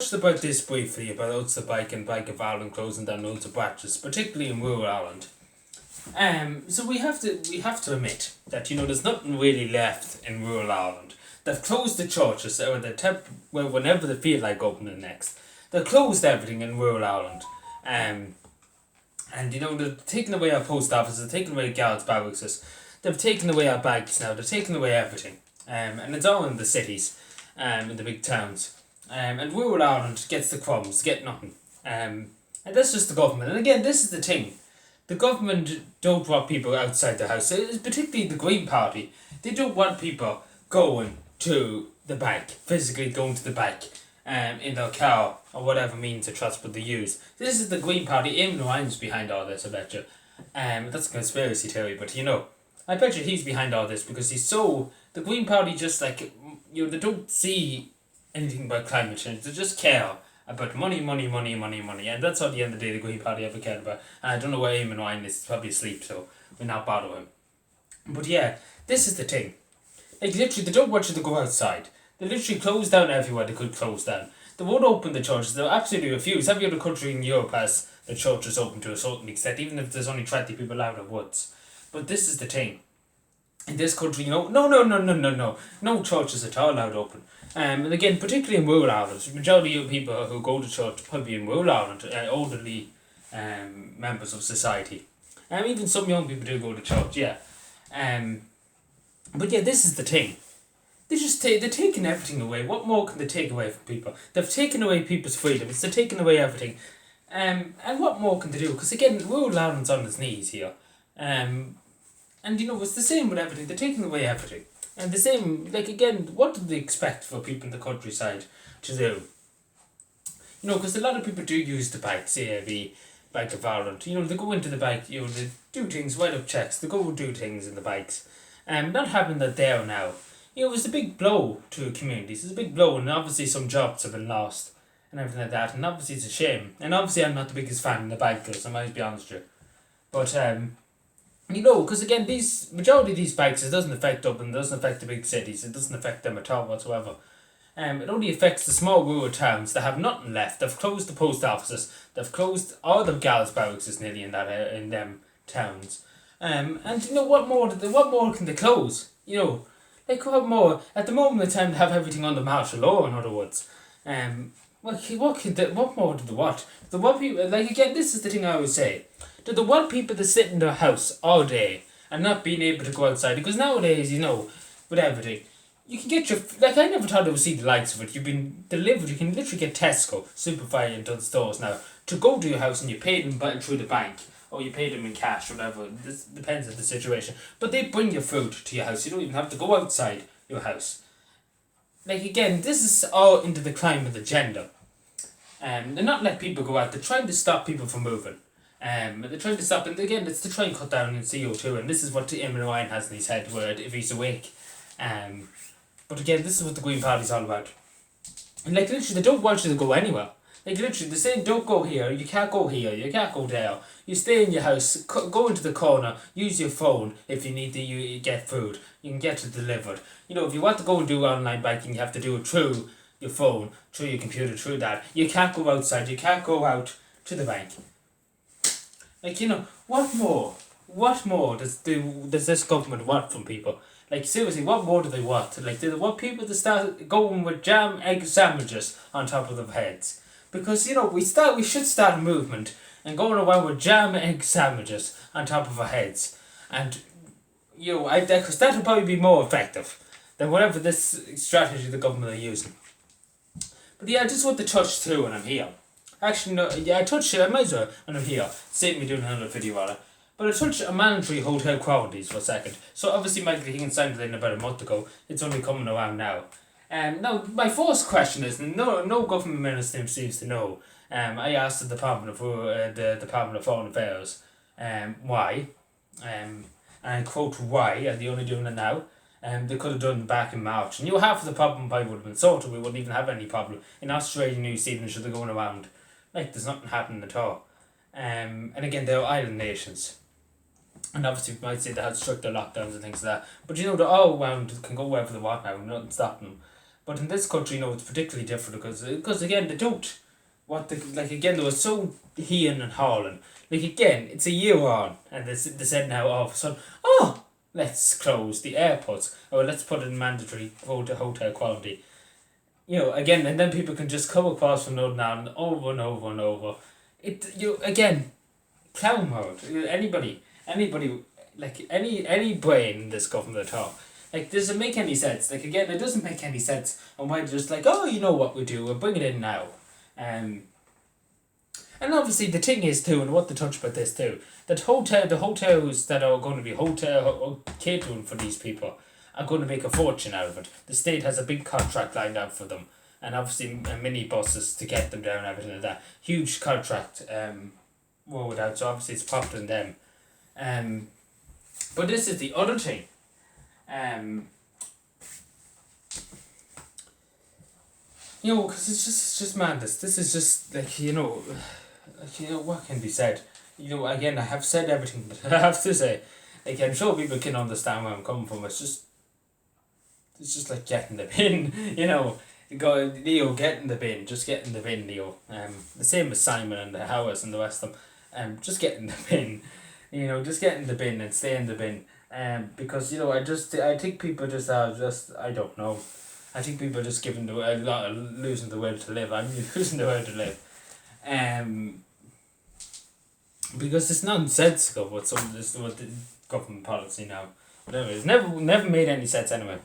Just about this briefly about Ulster Bike and Bike of Ireland closing down loads of branches, particularly in rural Ireland. So we have to admit that there's nothing really left in rural Ireland. They've closed the churches or whenever they feel like opening next. They've closed everything in rural Ireland. And they're taking away our post offices, they're taking away guards barracks, they've taken away our banks now, they're taking away everything. And it's all in the cities, in the big towns. And rural Ireland gets the crumbs, get nothing. And that's just the government. And again, this is the thing. The government don't want people outside the house, particularly the Green Party. They don't want people going to the bank, physically going to the bank, in their car or whatever means of transport they use. This is the Green Party. Eamon Ryan's behind all this, I bet you. That's a conspiracy theory, but I bet you he's behind all this because the Green Party just they don't see anything about climate change. They just care about money, and that's all at the end of the day the Green Party ever cared about. And I don't know where Eamon Ryan is. He's probably asleep, so we'll not bother him. But yeah, this is the thing. Literally, they don't want you to go outside. They literally close down everywhere they could close down. They won't open the churches. They'll absolutely refuse. Every other country in Europe has the churches open to a certain extent, even if there's only 20 people out of woods. But this is the thing. In this country, no churches at all allowed open. And again, particularly in rural Ireland, the majority of people who go to church probably in rural Ireland, elderly members of society. Even some young people do go to church, yeah. But yeah, this is the thing. They're taking everything away. What more can they take away from people? They've taken away people's freedoms. They're taking away everything. And what more can they do? Because again, rural Ireland's on its knees here. And it's the same with everything. They're taking away everything. And the same, again, what do they expect for people in the countryside to do? Because a lot of people do use the bike, say the Bike of Ireland. They go into the bike, they do things, write up checks, they go do things in the bikes. Not having that there now. It's a big blow to communities. It's a big blow, and obviously some jobs have been lost and everything like that. And obviously it's a shame. And obviously I'm not the biggest fan of the bikers, I might be honest with you. But because again, majority of these bikes, it doesn't affect Dublin, it doesn't affect the big cities, it doesn't affect them at all whatsoever. It only affects the small rural towns that have nothing left. They've closed the post offices, they've closed all the guards barracks nearly in them towns. And what more can they close? What more? At the moment in time they have everything under martial law, in other words. What more do they want? The what people again, this is the thing I always say. Do they want people to sit in their house all day and not being able to go outside? Because nowadays, with everything, you can get your I never thought I would see the likes of it. You've been delivered. You can literally get Tesco, Superfly, and other stores now to go to your house, and you pay them through the bank, or you pay them in cash, or whatever. This depends on the situation. But they bring your food to your house. You don't even have to go outside your house. Again, this is all into the climate agenda. They're not letting people go out. They're trying to stop people from moving. They're trying to stop, and again, it's to try and cut down on CO2, and this is what Eamon Ryan has in his head, where if he's awake. But again, this is what the Green Party's all about. And literally, they don't want you to go anywhere. Literally, they're saying, don't go here, you can't go here, you can't go there. You stay in your house, go into the corner, use your phone if you need to you get food. You can get it delivered. If you want to go and do online banking, you have to do it through your phone, through your computer, through that. You can't go outside, you can't go out to the bank. What more? What more does this government want from people? Seriously, what more do they want? Do they want people to start going with jam egg sandwiches on top of their heads? Because we should start a movement and going around with jam egg sandwiches on top of our heads, and because that would probably be more effective than whatever this strategy the government are using. But yeah, I just want to touch through when I'm here. Actually, no, yeah, I might as well when I'm here. Save me doing another video on it. But I touched a mandatory hotel quarantines for a second. So obviously Michael Higgins signed it in about a month ago. It's only coming around now. Now, my first question is, no government minister seems to know. I asked the Department of Foreign Affairs why. And I quote, why, and they're only doing it now. They could have done it back in March. And half of the problem probably would have been sorted. We wouldn't even have any problem. In Australia and New Zealand, should they going around? There's nothing happening at all. And again, they're island nations. And obviously, we might say they had stricter lockdowns and things like that. But they're all around, can go wherever they want now, nothing stopping them. But in this country, it's particularly different because again, they don't. Again, they were so heeing and hauling. Like, again, it's a year on, and they said now all of a sudden, oh, let's close the airports, or let's put in mandatory hotel quality. Again, and then people can just come across from Northern Ireland over and over and over. Again, clown mode. Anybody, like any brain in this government at all. Like, does it make any sense? Like, again, it doesn't make any sense on why they're just like, oh, you know what we do, we'll bring it in now. And obviously the thing is too, and what they touch about this too, that the hotels that are going to be catering for these people are going to make a fortune out of it. The state has a big contract lined out for them, and obviously mini buses to get them down and everything like that. Huge contract rolled out, so obviously it's profiting them. But this is the other thing. Because it's just madness. This is just what can be said. Again, I have said everything that I have to say. Like, I'm sure people can understand where I'm coming from. It's just like getting the bin. Go Leo, get in the bin. Just get in the bin, Leo. The same as Simon and the Howards and the rest of them. Just get in the bin. Just get in the bin and stay in the bin. Because I think people just I don't know. I think people are just losing the will to live. I'm losing the will to live. Because it's nonsensical what the government policy now. Whatever, it's never made any sense anyway.